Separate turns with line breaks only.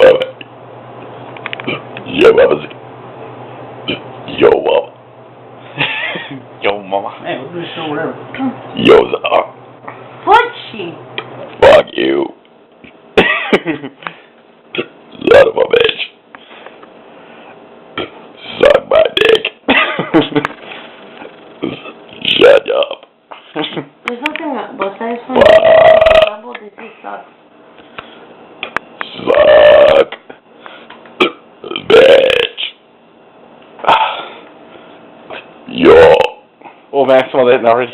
Alright. Yo, mama. Yo, mama.
Yo, mama.
Hey, we're gonna show whatever.
Yo, Zach.
Butchie.
Fuck you. Son of a bitch. Suck my dick. Shut up.
There's nothing on both sides from
Fuck.
double digit sucks.
Suck. Bitch. Yo.
Oh, Maxwell didn't already.